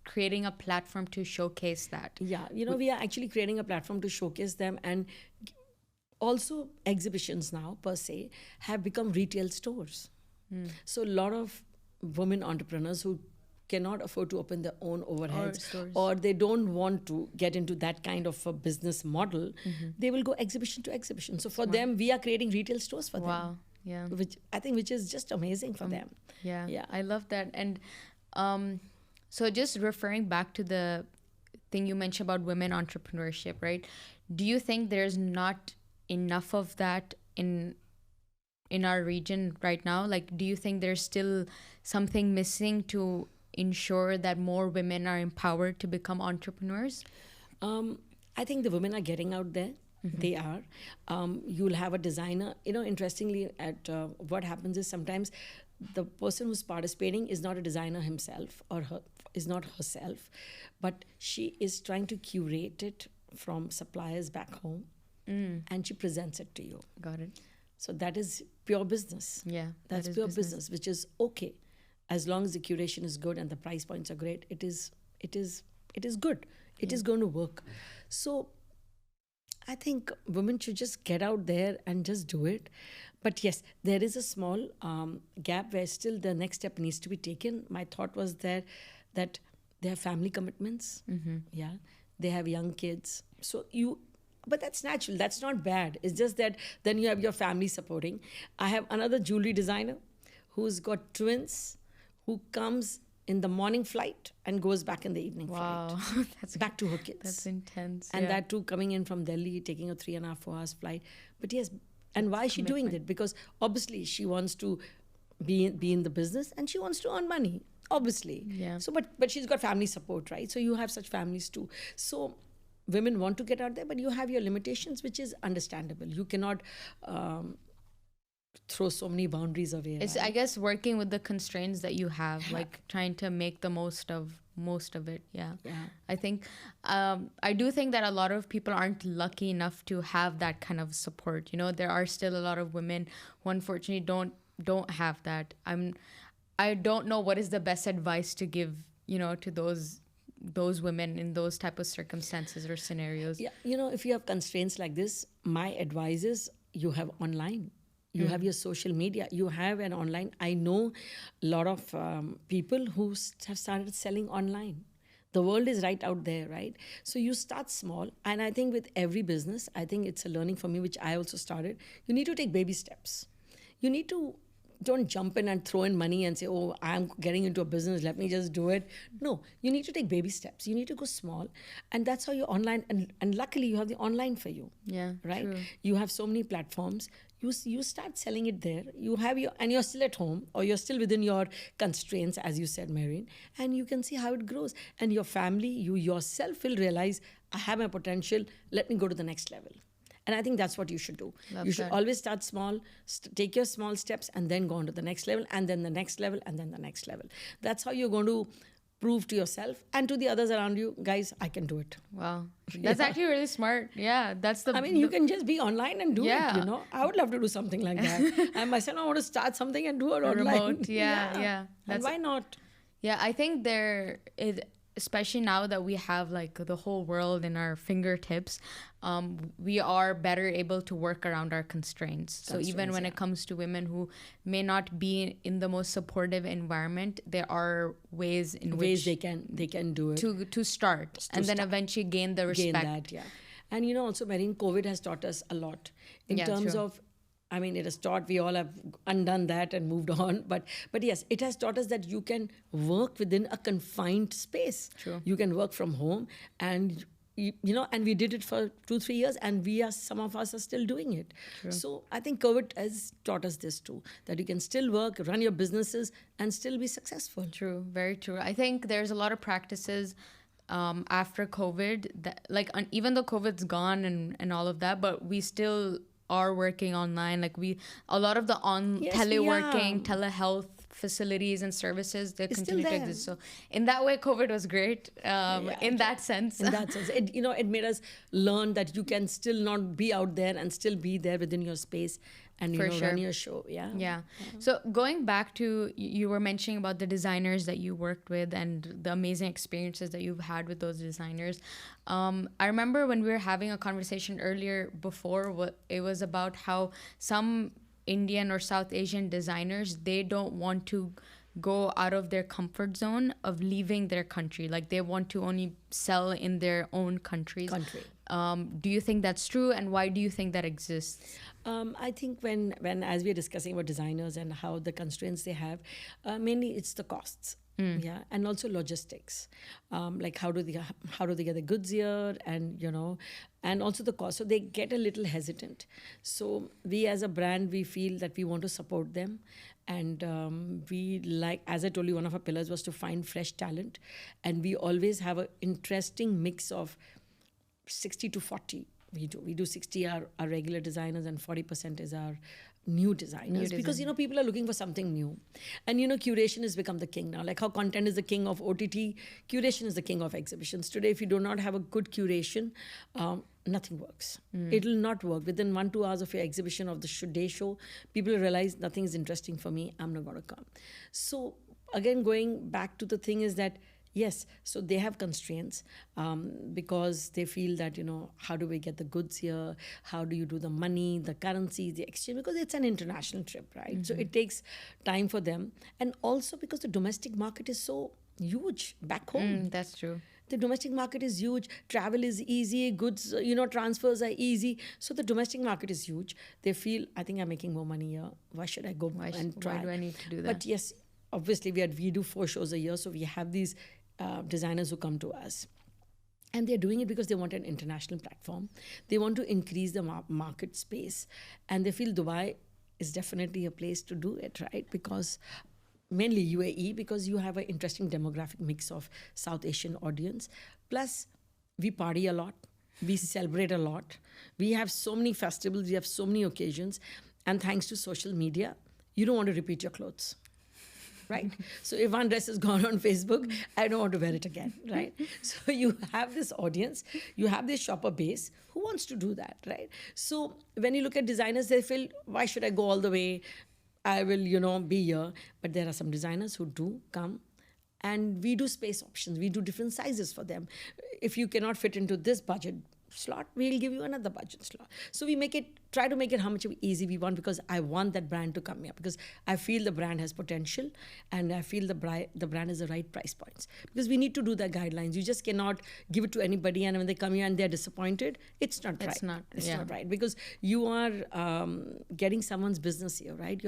creating a platform to showcase that. Yeah, we are actually creating a platform to showcase them, and also exhibitions now per se have become retail stores. So a lot of women entrepreneurs who cannot afford to open their own overheads, or they don't want to get into that kind of a business model, they will go exhibition to exhibition. So for them, we are creating retail stores for them. Wow. Yeah. Which is just amazing for them. Yeah. I love that. And so just referring back to the thing you mentioned about women entrepreneurship, right? Do you think there's not enough of that in our region right now? Like, do you think there's still something missing to ensure that more women are empowered to become entrepreneurs? I think the women are getting out there. They are. You'll have a designer. Interestingly, what happens is sometimes the person who's participating is not a designer himself or is not herself, but she is trying to curate it from suppliers back home, and she presents it to you. Got it. So that is pure business. Yeah, that's pure business, which is okay. As long as the curation is good and the price points are great, it is good. It is going to work. So I think women should just get out there and just do it. But yes, there is a small gap where still the next step needs to be taken. My thought was that they have family commitments. Yeah, they have young kids. So but that's natural. That's not bad. It's just that then you have your family supporting. I have another jewelry designer who's got twins, who comes in the morning flight and goes back in the evening Wow. flight. That's Back to her kids. That's intense. And yeah. that too, coming in from Delhi, taking a 3.5, 4 hours flight. But yes, and why is she doing that? Because obviously she wants to be in the business and she wants to earn money, obviously. Yeah. So, but she's got family support, right? So you have such families too. So women want to get out there, but you have your limitations, which is understandable. You cannot throw so many boundaries away. It's, right? I guess, working with the constraints that you have, like trying to make the most of it. Yeah. I think I do think that a lot of people aren't lucky enough to have that kind of support. You know, there are still a lot of women who unfortunately don't have that. I don't know what is the best advice to give, you know, to those women in those type of circumstances or scenarios. Yeah, you know, if you have constraints like this, my advice is you have online. You have your social media. You have an online. I know a lot of people who have started selling online. The world is right out there, right? So you start small. And I think with every business, I think it's a learning for me, which I also started. You need to take baby steps. You need to don't jump in and throw in money and say, oh, I'm getting into a business, let me just do it. No, you need to take baby steps. You need to go small. And that's how you're online. And luckily, you have the online for you. Yeah, right? true. You have so many platforms. You start selling it there. You have and you're still at home, or you're still within your constraints, as you said, Maureen, and you can see how it grows. And your family, you yourself will realize, I have my potential, let me go to the next level. And I think that's what you should do. You should always start small, take your small steps, and then go on to the next level, and then the next level, and then the next level. That's how you're going to prove to yourself and to the others around you, guys, I can do it. Wow. That's actually really smart. Yeah, that's I mean, you can just be online and do it, you know. I would love to do something like that. I myself, I want to start something and do it online. Remote. Yeah. And why not? Yeah, I think especially now that we have like the whole world in our fingertips, we are better able to work around our constraints. So even when it comes to women who may not be in the most supportive environment, there are ways in which they can do it to start and then eventually gain the respect. Gain that, yeah. And you know, also, Marine, COVID has taught us a lot in terms of. I mean, it has taught, we all have undone that and moved on. But yes, it has taught us that you can work within a confined space. True. You can work from home, and you know, and we did it for 2-3 years, and some of us are still doing it. True. So I think COVID has taught us this too, that you can still work, run your businesses, and still be successful. True, very true. I think there's a lot of practices after COVID that, like, even though COVID's gone and all of that, but we still are working online. Like a lot of the teleworking, telehealth facilities and services, they continue to exist. So in that way, COVID was great. In that sense, it made us learn that you can still not be out there and still be there within your space and run your show. Yeah. So going back to, you were mentioning about the designers that you worked with and the amazing experiences that you've had with those designers. I remember when we were having a conversation earlier before, it was about how some Indian or South Asian designers, they don't want to go out of their comfort zone of leaving their country. Like they want to only sell in their own countries. Do you think that's true, and why do you think that exists? I think when as we are discussing about designers and how the constraints they have, mainly it's the costs. And also logistics, like how do they get the goods here, and also the cost. So they get a little hesitant. So we as a brand, we feel that we want to support them, and we, like, as I told you, one of our pillars was to find fresh talent, and we always have an interesting mix of 60 to 40. We do 60 are our regular designers, and 40% is our new designers, because people are looking for something new. And curation has become the king now. Like how content is the king of OTT, curation is the king of exhibitions. Today, if you do not have a good curation, nothing works. It will not work. Within 1-2 hours of your exhibition of the day show, people realize nothing is interesting for me, I'm not going to come. So again, going back to the thing is that yes, so they have constraints because they feel that, how do we get the goods here? How do you do the money, the currency, the exchange? Because it's an international trip, right? So it takes time for them. And also because the domestic market is so huge back home. That's true. The domestic market is huge. Travel is easy. Goods, transfers are easy. So the domestic market is huge. They feel, I think I'm making more money here. Why should I go and try? Why do I need to do that? But yes, obviously we do 4 shows a year. So we have these designers who come to us. And they're doing it because they want an international platform. They want to increase the market space. And they feel Dubai is definitely a place to do it, right? Because mainly UAE, because you have an interesting demographic mix of South Asian audience. Plus, we party a lot. We celebrate a lot. We have so many festivals. We have so many occasions. And thanks to social media, you don't want to repeat your clothes. Right? So if one dress has gone on Facebook, I don't want to wear it again, right? So you have this audience, you have this shopper base who wants to do that, right? So when you look at designers, they feel, why should I go all the way? I will, be here. But there are some designers who do come, and we do space options. We do different sizes for them. If you cannot fit into this budget slot, we'll give you another budget slot. So we try to make it how much easy we want, because I want that brand to come here, because I feel the brand has potential, and I feel the brand is the right price points, because we need to do the guidelines. You just cannot give it to anybody, and when they come here and they're disappointed, it's not right. It's not right, because you are getting someone's business here, right?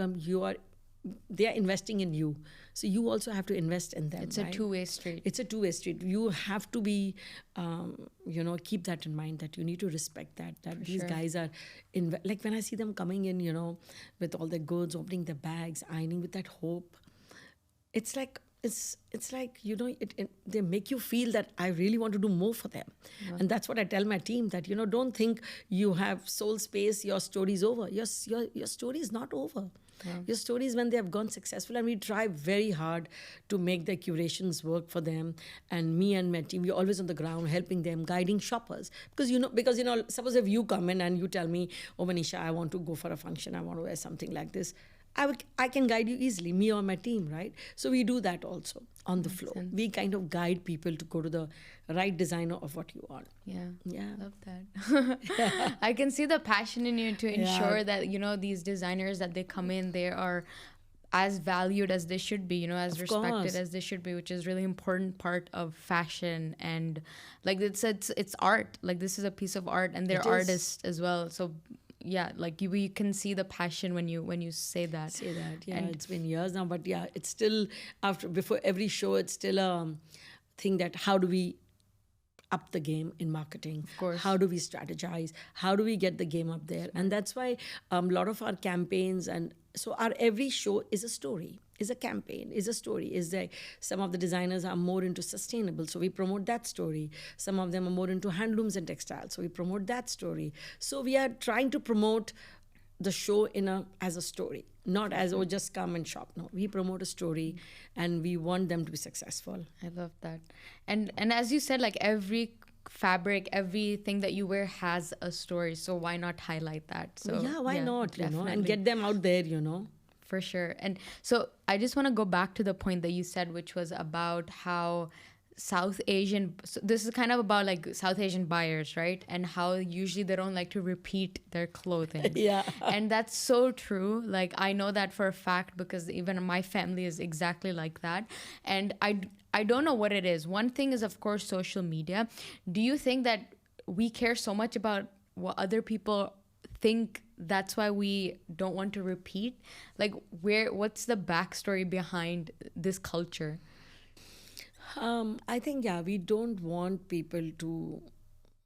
They are investing in you, so you also have to invest in them. It's a two-way street. It's a two-way street. You have to be, keep that in mind, that you need to respect that these guys are, like when I see them coming in, with all their goods, opening their bags, ironing with that hope, it's like, they make you feel that I really want to do more for them. Yeah. And that's what I tell my team, that, don't think you have sold space, your story's over. Your story is not over. Yeah. Your story is when they have gone successful, and we try very hard to make the curations work for them. And me and my team, we're always on the ground helping them, guiding shoppers. Because suppose if you come in and you tell me, oh, Manisha, I want to go for a function, I want to wear something like this, I can guide you easily, me or my team, right? So we do that also on the floor. We kind of guide people to go to the right designer of what you want. Yeah. Love that. I can see the passion in you to ensure that, these designers, that they come in, they are as valued as they should be, as respected as they should be, which is really important part of fashion. And like it's art. Like this is a piece of art, and they're artists as well. So yeah, like we can see the passion when you say that. Yeah. And it's been years now, but yeah, it's still before every show, it's still a thing that how do we up the game in marketing? Of course. How do we strategize? How do we get the game up there? And that's why a lot of our campaigns, and so our every show is a story, is a campaign, is a story. Some of the designers are more into sustainable, so we promote that story. Some of them are more into handlooms and textiles, so we promote that story. So we are trying to promote the show as a story, not as, oh, just come and shop. No, we promote a story, and we want them to be successful. I love that. And as you said, like every fabric, everything that you wear has a story, so why not highlight that? So yeah, why not, and get them out there, For sure. And so I just want to go back to the point that you said, which was about how South Asian, so this is kind of about like South Asian buyers, right? And how usually they don't like to repeat their clothing. Yeah. And that's so true. Like I know that for a fact, because even my family is exactly like that. And I don't know what it is. One thing is, of course, social media. Do you think that we care so much about what other people think, that's why we don't want to repeat? Like what's the backstory behind this culture? I think, we don't want people to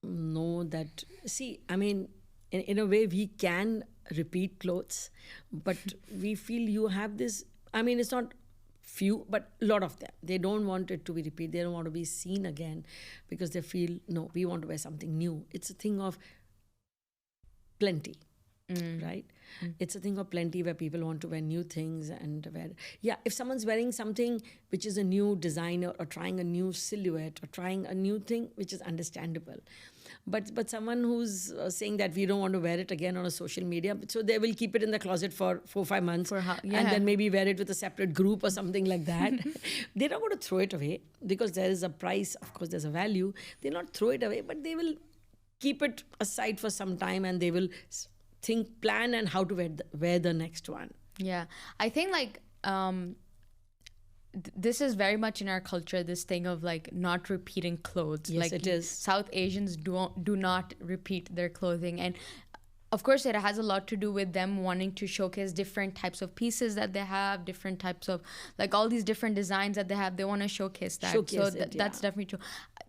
know that. See, I mean, in a way, we can repeat clothes, but we feel you have this. I mean, it's not few, but a lot of them. They don't want it to be repeated. They don't want to be seen again, because they feel, no, we want to wear something new. It's a thing of plenty. Right? It's a thing of plenty, where people want to wear new things and wear. Yeah, if someone's wearing something which is a new designer, or trying a new silhouette, or trying a new thing, which is understandable. But someone who's saying that we don't want to wear it again on a social media, so they will keep it in the closet for 4-5 months, and then maybe wear it with a separate group or something like that. They're not going to throw it away, because there is a price, of course, there's a value. They'll not throw it away, but they will keep it aside for some time, and they will plan and how to wear the next one. Yeah, I think like this is very much in our culture, this thing of like not repeating clothes. Yes, like it is. South Asians do not repeat their clothing, and of course it has a lot to do with them wanting to showcase different types of pieces that they have, different types of like all these different designs that they have. They want to showcase that. That's definitely true.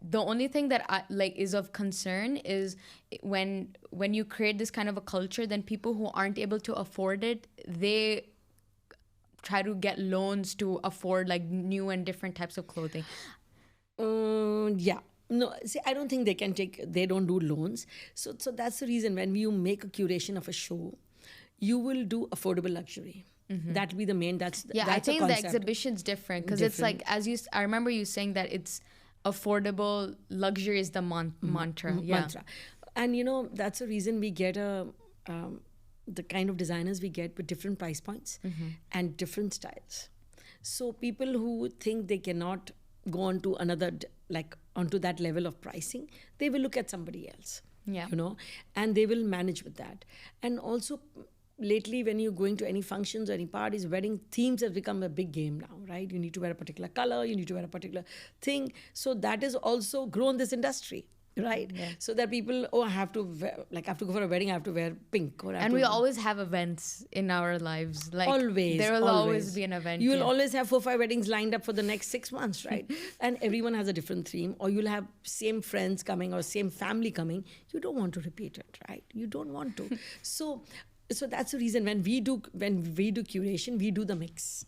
The only thing that I like is of concern is when you create this kind of a culture, then people who aren't able to afford it, they try to get loans to afford like new and different types of clothing. Yeah. No, see, I don't think they don't do loans. So that's the reason when you make a curation of a show, you will do affordable luxury. That'll be the main, that's I think the exhibition's different because it's like, I remember you saying that it's affordable luxury is the mantra. Mantra. And that's the reason we get the kind of designers we get with different price points and different styles. So people who think they cannot go on to onto that level of pricing, they will look at somebody else. Yeah. And they will manage with that. And also lately when you're going to any functions or any parties, wedding themes have become a big game now, right? You need to wear a particular color, you need to wear a particular thing. So that has also grown this industry. Right. Yeah. So that people, I have to go for a wedding, I have to wear pink. And we always have events in our lives. Like always. There will always be an event. You will always have 4-5 weddings lined up for the next 6 months, right? And everyone has a different theme. Or you'll have same friends coming or same family coming. You don't want to repeat it, right? You don't want to. So that's the reason when we do curation, we do the mix.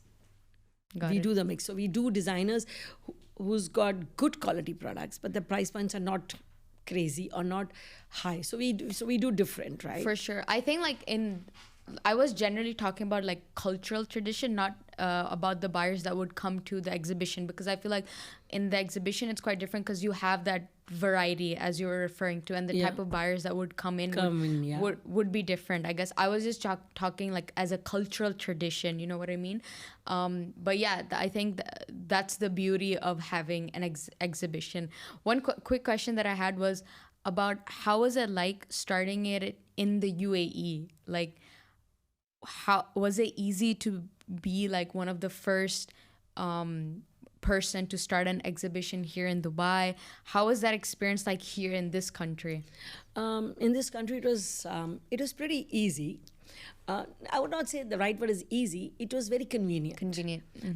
Do the mix. So we do designers who's got good quality products, but the price points are not crazy or not high. So we do different, right? For sure. I think I was generally talking about like cultural tradition, not about the buyers that would come to the exhibition, because I feel like in the exhibition it's quite different because you have that variety as you were referring to, and the type of buyers that would come in would be different. I guess I was just talking like as a cultural tradition, you know what I mean? But yeah, I think that's the beauty of having an exhibition. One quick question that I had was about how was it like starting it in the UAE? Like, how was it easy to be like one of the first person to start an exhibition here in Dubai? How was that experience like here in this country? In this country, it was pretty easy. I would not say the right word is easy. It was very convenient.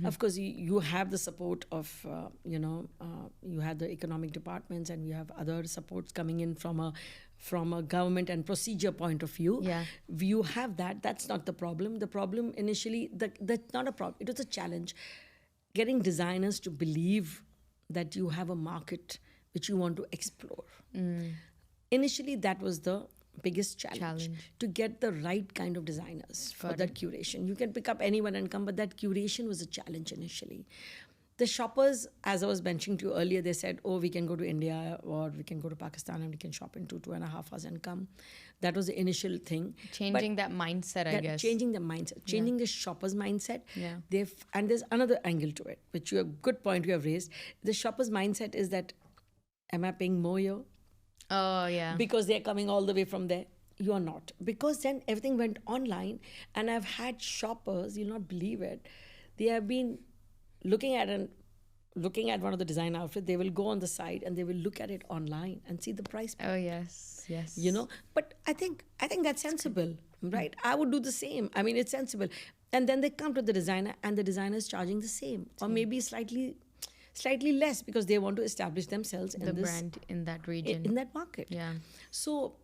Of course, you have the support of, you have the economic departments and you have other supports coming in from a government and procedure point of view. Yeah. You have that. That's not the problem. The problem initially, that's not a problem. It was a challenge. Getting designers to believe that you have a market which you want to explore. Initially, that was the biggest challenge to get the right kind of designers for that curation. You can pick up anyone and come, but that curation was a challenge initially. The shoppers, as I was mentioning to you earlier, they said, we can go to India or we can go to Pakistan and we can shop in 2.5 hours and come. That was the initial thing. Changing that mindset, I guess. Changing the mindset, changing the shopper's mindset. Yeah. And there's another angle to it, which good point you have raised. The shopper's mindset is that, am I paying more here? Oh, yeah. Because they're coming all the way from there. You are not. Because then everything went online, and I've had shoppers, you'll not believe it, they have been looking at one of the design outfits. They will go on the site and they will look at it online and see the price. Oh, yes. But I think that's sensible, right? I would do the same. I mean, it's sensible. And then they come to the designer and the designer is charging the same or maybe slightly less because they want to establish themselves in the brand in that region, in that market. Yeah. So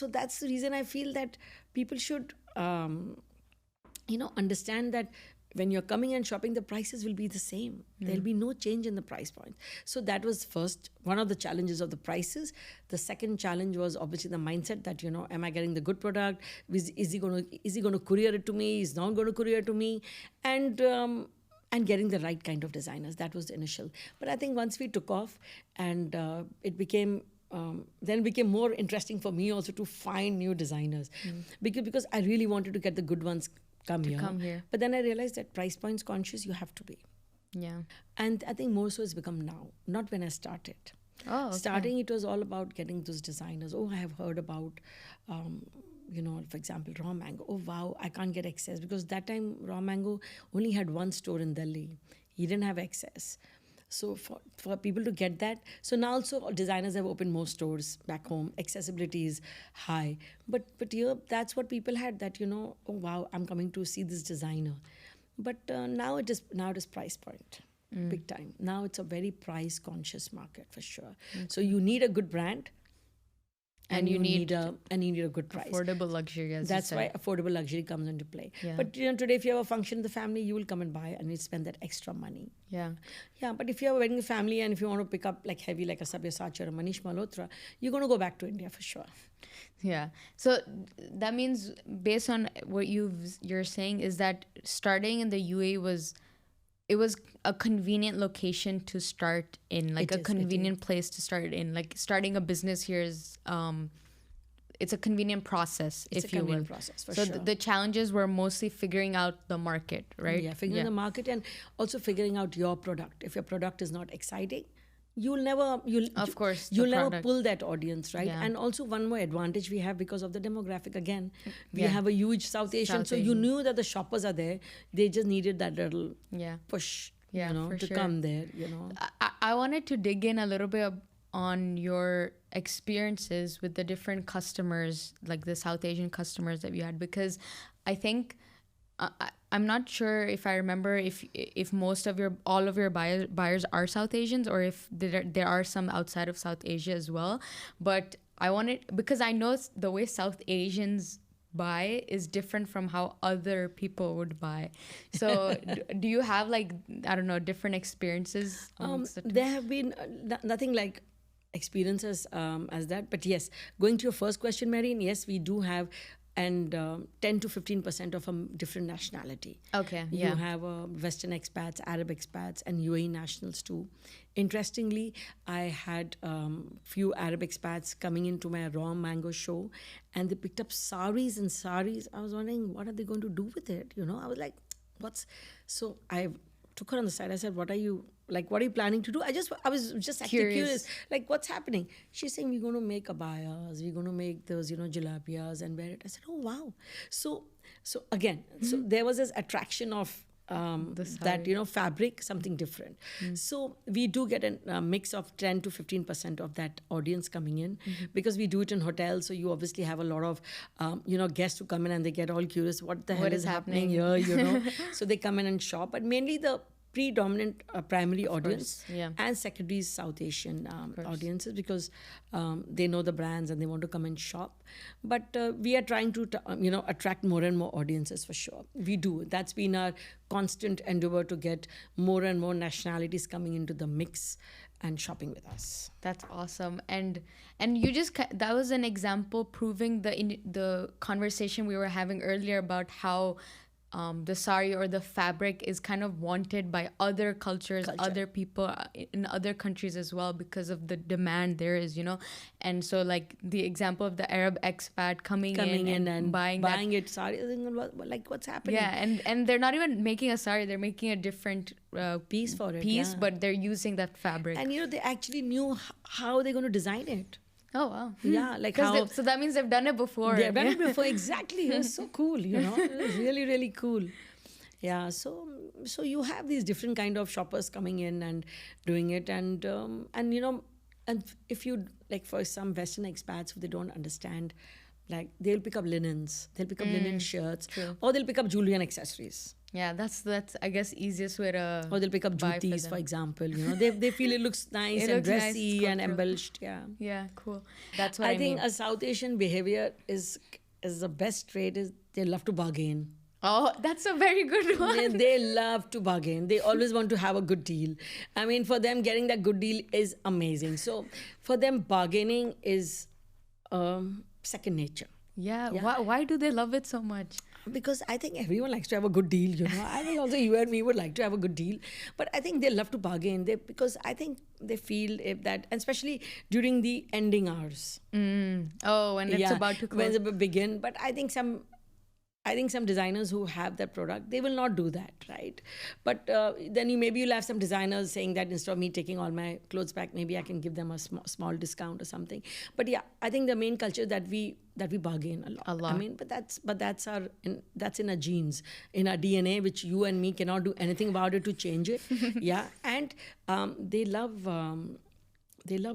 that's the reason I feel that people should, understand that when you're coming and shopping, the prices will be the same. There'll be no change in the price point. So that was first one of the challenges of the prices. The second challenge was obviously the mindset that, am I getting the good product? Is he going to courier it to me? He's not going to courier it to me, and getting the right kind of designers. That was the initial. But I think once we took off, and it became more interesting for me also to find new designers, because I really wanted to get the good ones come here. But then I realized that price points conscious you have to be. Yeah. And I think more so it's become now, not when I started. Oh, okay. Starting, it was all about getting those designers. I have heard about, for example, Raw Mango. Oh, wow, I can't get access. Because that time, Raw Mango only had one store in Delhi. He didn't have access. So for people to get that, so now also designers have opened more stores back home. Accessibility is high, but here that's what people had. That oh wow, I'm coming to see this designer. But now it is price point, big time. Now it's a very price conscious market for sure. So you need a good brand, and you need a good price. Affordable luxury, as That's you why said. affordable luxury comes into play. Yeah. But today, if you have a function in the family, you will come and buy and you spend that extra money. Yeah. Yeah, but if you have a wedding family and if you want to pick up like heavy, like a Sabyasachi or a Manish Malhotra, you're going to go back to India for sure. Yeah. So that means, based on what you're saying, is that starting in the UAE was a convenient location to start in, like convenient place to start in. Like starting a business here is it's a convenient process, It's if a you will. convenient process for So sure. the challenges were mostly figuring out the market, right? Yeah, figuring the market and also figuring out your product. If your product is not exciting, you'll never Of course, the you'll never product. pull that audience, right? Yeah. And also one more advantage we have because of the demographic. Again, we Yeah. have a huge South Asian, South so you Asian. knew that the shoppers are there. They just needed that little Yeah. push, Yeah, for to sure. come there. I wanted to dig in a little bit on your experiences with the different customers, like the South Asian customers that you had, because I think I'm not sure if I remember if most of all of your buyers are South Asians, or if there are some outside of South Asia as well. But I wanted, because I know the way South Asians buy is different from how other people would buy. So do you have, like, I don't know, different experiences amongst the two? There have been nothing like experiences as that, but yes, going to your first question, Marine, yes, we do have, and 10 to 15% of a different nationality. Okay, You yeah. have Western expats, Arab expats, and UAE nationals too. Interestingly, I had few Arab expats coming into my raw mango show, and they picked up saris and saris. I was wondering, what are they going to do with it? I was like, what's... So I took her on the side. I said, what are you planning to do? I was just actually curious, like, what's happening? She's saying, we're going to make abayas, we're going to make those, jalabias and wear it. I said, oh, wow. So again, so there was this attraction of that, fabric, something different. So we do get a mix of 10 to 15% of that audience coming in, because we do it in hotels. So you obviously have a lot of, guests who come in and they get all curious, what the hell is happening here, So they come in and shop. But mainly the predominant primary audience, yeah. and secondary is South Asian audiences, because they know the brands and they want to come and shop. But we are trying to attract more and more audiences for sure. We do. That's been our constant endeavor, to get more and more nationalities coming into the mix and shopping with us. That's awesome. And you just, that was an example proving the conversation we were having earlier about how the sari or the fabric is kind of wanted by other cultures, other people in other countries as well, because of the demand there is, And so, like, the example of the Arab expat coming in and buying it, sari, like, what's happening? Yeah, and they're not even making a sari, they're making a different piece for it. piece, Yeah. but they're using that fabric. And they actually knew how they're going to design it. Oh, wow. Yeah, like how... So that means they've done it before. They've done it before, exactly. It was so cool, It was really, really cool. Yeah, so you have these different kind of shoppers coming in and doing it, and if you, like, for some Western expats, if they don't understand, like, they'll pick up linens, they'll pick up linen shirts, or they'll pick up jewelry and accessories. Yeah, that's I guess easiest way to. Or they'll pick up buy jutis, them. for example. They feel it looks nice and looks nice, dressy it's and cultural. embellished. Yeah. Yeah, cool. That's what I think mean. a South Asian behavior is the best trait, is they love to bargain. Oh, that's a very good one. They love to bargain. They always want to have a good deal. I mean, for them, getting that good deal is amazing. So for them, bargaining is second nature. Yeah. Why do they love it so much? Because I think everyone likes to have a good deal, I think also you and me would like to have a good deal. But I think they love to bargain, because I think they feel that, especially during the ending hours. Oh, when it's about to close. When it's begin. But I think I think some designers who have that product, they will not do that, right? But then you'll have some designers saying that instead of me taking all my clothes back, maybe I can give them a small discount or something. But yeah, I think the main culture that we bargain a lot. A lot. I mean, that's in our genes, in our DNA, which you and me cannot do anything about it to change it. Yeah, and they love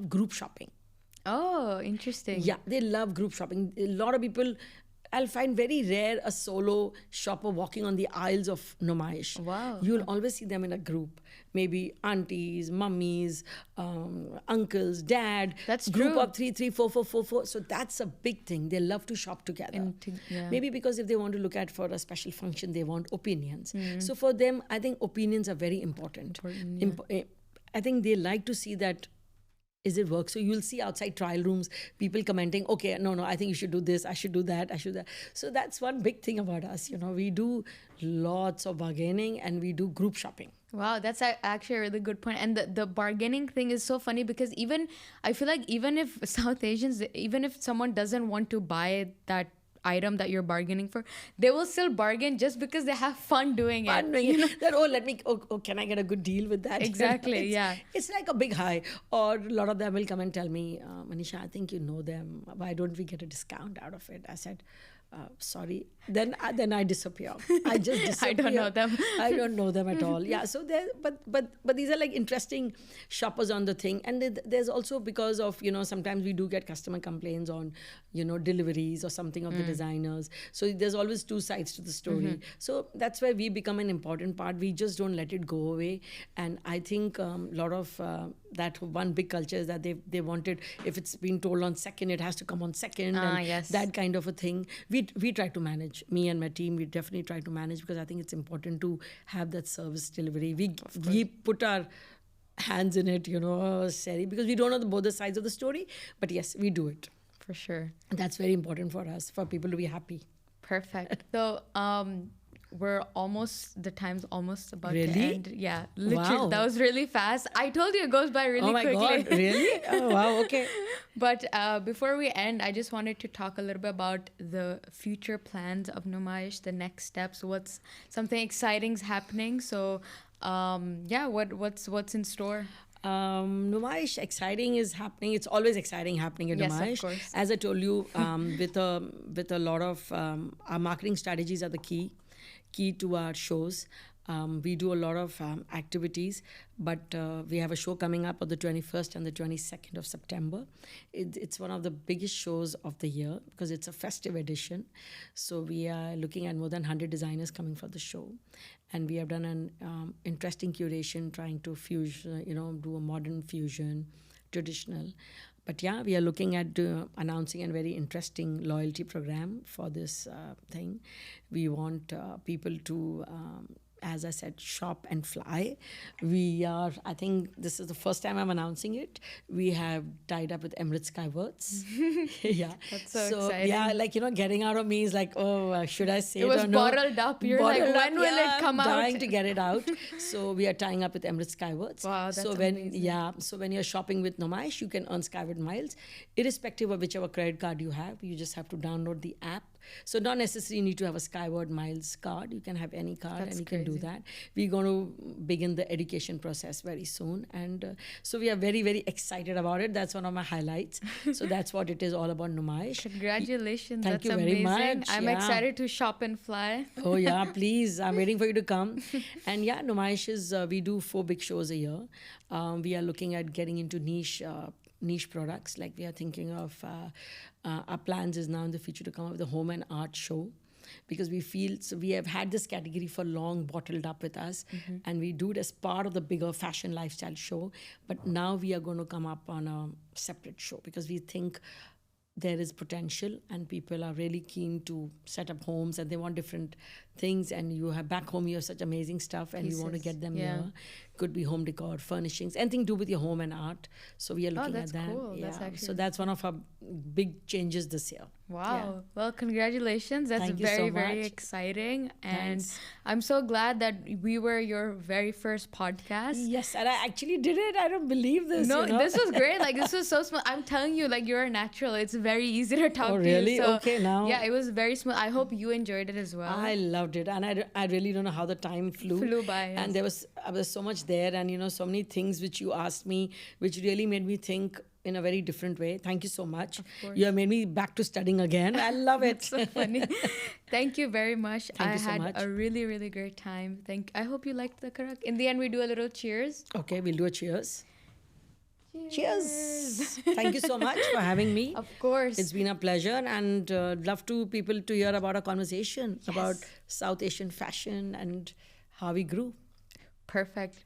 group shopping. Oh, interesting. Yeah, they love group shopping. A lot of people, I'll find very rare a solo shopper walking on the aisles of Numaish. Wow. You'll always see them in a group. Maybe aunties, mummies, uncles, dad. That's group true. of 3, 3, 4, 4, 4, 4. So that's a big thing. They love to shop together. Yeah. Maybe because if they want to look at for a special function, they want opinions. So for them, I think opinions are very important. I think they like to see that is it work. So you'll see outside trial rooms people commenting, okay, no, I think you should do this, I should do that, I should that. So that's one big thing about us. We do lots of bargaining and we do group shopping. Wow, that's actually a really good point. And the bargaining thing is so funny because I feel like even if South Asians, even if someone doesn't want to buy that item that you're bargaining for, they will still bargain just because they have fun doing it. That, can I get a good deal with that? Exactly, yeah. It's like a big high. Or a lot of them will come and tell me, Manisha, I think you know them. Why don't we get a discount out of it? I said, sorry. Then I disappear. I just disappear. I don't know them. I don't know them at all. Yeah. So but these are like interesting shoppers on the thing. And there's also because of sometimes we do get customer complaints on deliveries or something of the designers. So there's always two sides to the story. So that's why we become an important part. We just don't let it go away. And I think a lot of that one big culture is that they wanted, if it's been told on second, it has to come on second. And yes. That kind of a thing. We try to manage. Me and my team, we definitely try to manage because I think it's important to have that service delivery. We put our hands in it, Sari, because we don't know both the sides of the story. But yes, we do it. For sure. That's very important for us, for people to be happy. Perfect. So the time's almost about really? to end. Yeah, literally. Wow. That was really fast. I told you it goes by really quickly. Oh my God, really? Oh, wow, okay. But before we end, I just wanted to talk a little bit about the future plans of Numaish, the next steps. What's something exciting's happening? So, what's in store? Numaish, exciting is happening. It's always exciting happening at Numaish. Yes, of course. As I told you, with a lot of our marketing strategies are the key to our shows. We do a lot of activities, but we have a show coming up on the 21st and the 22nd of September. It's one of the biggest shows of the year because it's a festive edition. So we are looking at more than 100 designers coming for the show. And we have done an interesting curation, trying to do a modern fusion, traditional. But yeah, we are looking at announcing a very interesting loyalty program for this thing. We want people to, as I said, shop and fly. I think this is the first time I'm announcing it. We have tied up with Emirates Skywards. Yeah. That's so exciting. Yeah, getting out of me is like, should I say it was or no? bottled up. You're bottled like, when will it come out? Trying to get it out. So we are tying up with Emirates Skywards. Wow, that's amazing. So when you're shopping with Numaish, you can earn Skyward miles. Irrespective of whichever credit card you have, you just have to download the app. So not necessarily you need to have a Skyward Miles card. You can have any card and you can do that. We're going to begin the education process very soon. And so we are very, very excited about it. That's one of my highlights. So that's what it is all about Numaish. Congratulations. Thank that's you amazing. very much. I'm excited to shop and fly. Oh yeah, please. I'm waiting for you to come. And yeah, Numaish is, we do 4 big shows a year. We are looking at getting into niche products. Like we are thinking of our plans is now in the future to come up with a home and art show, because we feel we have had this category for long bottled up with us, and we do it as part of the bigger fashion lifestyle show. But now we are going to come up on a separate show because we think there is potential and people are really keen to set up homes and they want different things, and you have back home, you have such amazing stuff, and you want to Pieces. get them Yeah. here. Could be home decor, furnishings, anything to do with your home and art. So we are looking that's at that. cool. That's Yeah. actually So that's one of our big changes this year. Wow. Well, congratulations. That's Thank you very, so very much. exciting. And Thanks. I'm so glad that we were your very first podcast. Yes, and I actually did it. I don't believe this. No, you know? this was great. Like, this was so smooth. I'm telling you, like, you're a natural. It's very easy to talk Oh, to really? you. So, Okay, now. yeah, it was very smooth. I hope you enjoyed it as well. I loved it, and I really don't know how the time flew. By, yes. And there was so much there, and so many things which you asked me, which really made me think in a very different way. Thank you so much. course. You have made me back to studying again. I love it. So funny. Thank you very much. Thank I you so had much. a really, really great time. I hope you liked the Karak. In the end, we do a little cheers. Okay, we'll do a cheers. Cheers. Thank you so much for having me. Of course. It's been a pleasure, and love people to hear about our conversation about South Asian fashion and how we grew. Perfect.